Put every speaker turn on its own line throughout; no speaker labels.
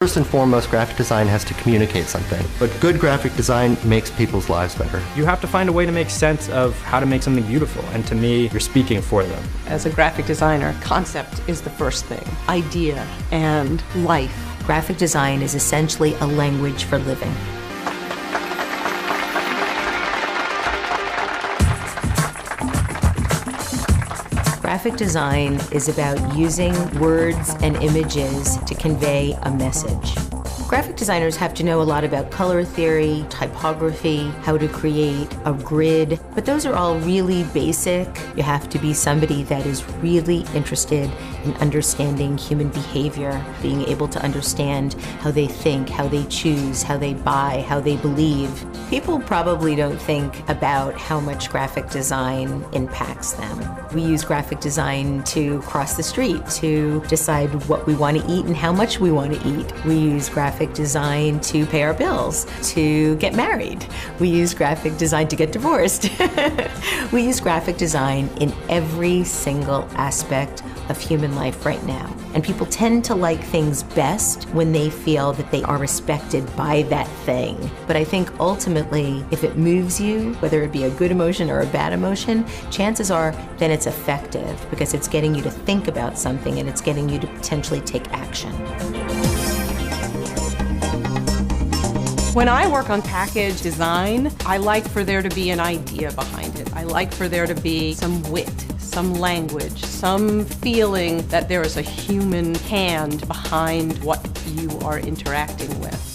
First and foremost, graphic design has to communicate something, but good graphic design makes people's lives better.
You have to find a way to make sense of how to make something beautiful, and to me, you're speaking for them.
As a graphic designer, concept is the first thing, idea and life.
Graphic design is essentially a language for living. Graphic design is about using words and images to convey a message. Graphic designers have to know a lot about color theory, typography, how to create a grid, but those are all really basic. You have to be somebody that is really interested in understanding human behavior, being able to understand how they think, how they choose, how they buy, how they believe. People probably don't think about how much graphic design impacts them. We use graphic design to cross the street, to decide what we want to eat and how much we want to eat. We use graphic design to pay our bills, to get married. We use graphic design to get divorced. We use graphic design in every single aspect of human life right now. And people tend to like things best when they feel that they are respected by that thing. But I think ultimately, if it moves you, whether it be a good emotion or a bad emotion, chances are then it's effective because it's getting you to think about something and it's getting you to potentially take action.
When I work on package design, I like for there to be an idea behind it. I like for there to be some wit, some language, some feeling that there is a human hand behind what you are interacting with.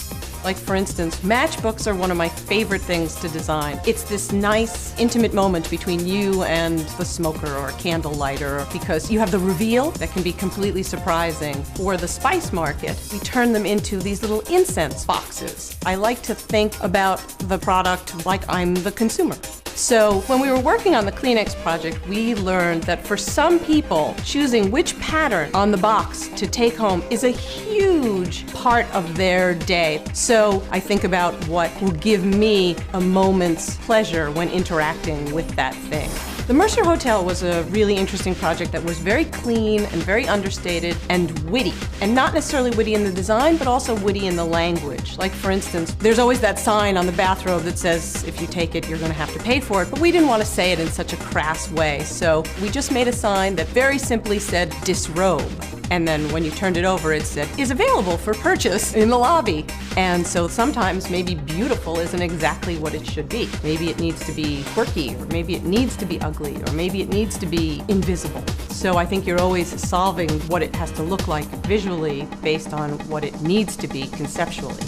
Like, for instance, matchbooks are one of my favorite things to design. It's this nice, intimate moment between you and the smoker or candle lighter because you have the reveal that can be completely surprising. For the spice market, we turn them into these little incense boxes. I like to think about the product like I'm the consumer. So when we were working on the Kleenex project, we learned that for some people, choosing which pattern on the box to take home is a huge part of their day. So I think about what will give me a moment's pleasure when interacting with that thing. The Mercer Hotel was a really interesting project that was very clean and very understated and witty. And not necessarily witty in the design, but also witty in the language. Like, for instance, there's always that sign on the bathrobe that says, if you take it, you're going to have to pay for it. But we didn't want to say it in such a crass way. So we just made a sign that very simply said, disrobe. And then when you turned it over, it said, is available for purchase in the lobby. And so sometimes maybe beautiful isn't exactly what it should be. Maybe it needs to be quirky, or maybe it needs to be ugly, or maybe it needs to be invisible. So I think you're always solving what it has to look like visually based on what it needs to be conceptually.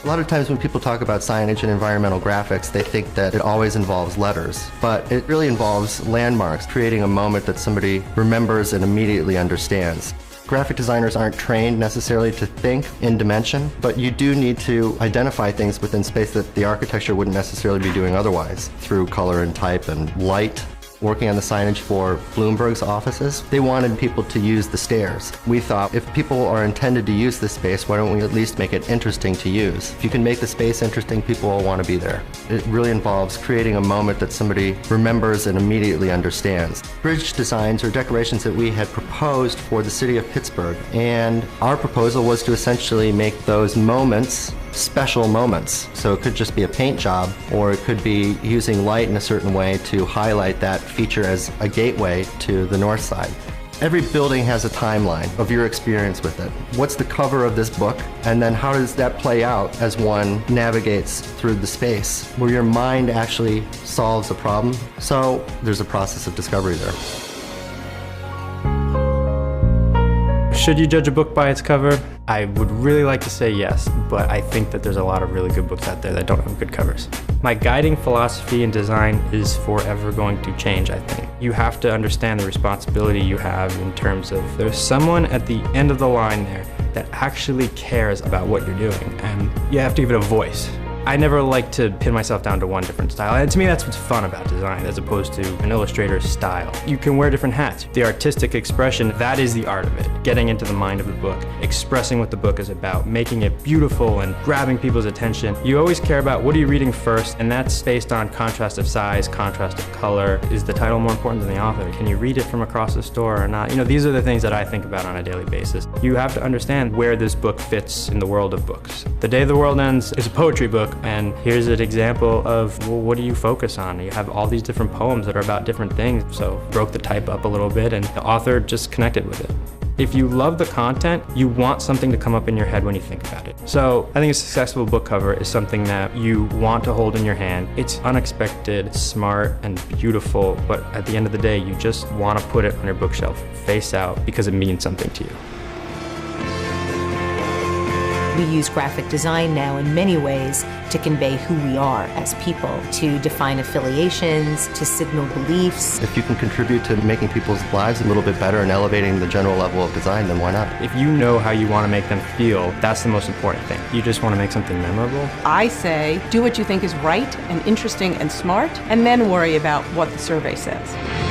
A lot of times when people talk about signage and environmental graphics, they think that it always involves letters, but it really involves landmarks, creating a moment that somebody remembers and immediately understands. Graphic designers aren't trained necessarily to think in dimension, but you do need to identify things within space that the architecture wouldn't necessarily be doing otherwise, through color and type and light. Working on the signage for Bloomberg's offices, they wanted people to use the stairs. We thought, if people are intended to use this space, why don't we at least make it interesting to use? If you can make the space interesting, people will want to be there. It really involves creating a moment that somebody remembers and immediately understands. Bridge designs or decorations that we had proposed for the city of Pittsburgh, and our proposal was to essentially make those moments special moments. So it could just be a paint job, or it could be using light in a certain way to highlight that feature as a gateway to the north side. Every building has a timeline of your experience with it. What's the cover of this book? And then how does that play out as one navigates through the space where your mind actually solves a problem? So there's a process of discovery there.
Should you judge a book by its cover? I would really like to say yes, but I think that there's a lot of really good books out there that don't have good covers. My guiding philosophy in design is forever going to change, I think. You have to understand the responsibility you have in terms of there's someone at the end of the line there that actually cares about what you're doing, and you have to give it a voice. I never like to pin myself down to one different style. And to me, that's what's fun about design, as opposed to an illustrator's style. You can wear different hats. The artistic expression, that is the art of it. Getting into the mind of the book, expressing what the book is about, making it beautiful and grabbing people's attention. You always care about what are you reading first, and that's based on contrast of size, contrast of color. Is the title more important than the author? Can you read it from across the store or not? You know, these are the things that I think about on a daily basis. You have to understand where this book fits in the world of books. The Day the World Ends is a poetry book, and here's an example of, well, what do you focus on? You have all these different poems that are about different things, so broke the type up a little bit, and the author just connected with it. If you love the content, you want something to come up in your head when you think about it. So I think a successful book cover is something that you want to hold in your hand. It's unexpected, smart, and beautiful, but at the end of the day, you just want to put it on your bookshelf, face out, because it means something to you.
We use graphic design now in many ways to convey who we are as people, to define affiliations, to signal beliefs.
If you can contribute to making people's lives a little bit better and elevating the general level of design, then why not?
If you know how you want to make them feel, that's the most important thing. You just want to make something memorable.
I say, do what you think is right and interesting and smart, and then worry about what the survey says.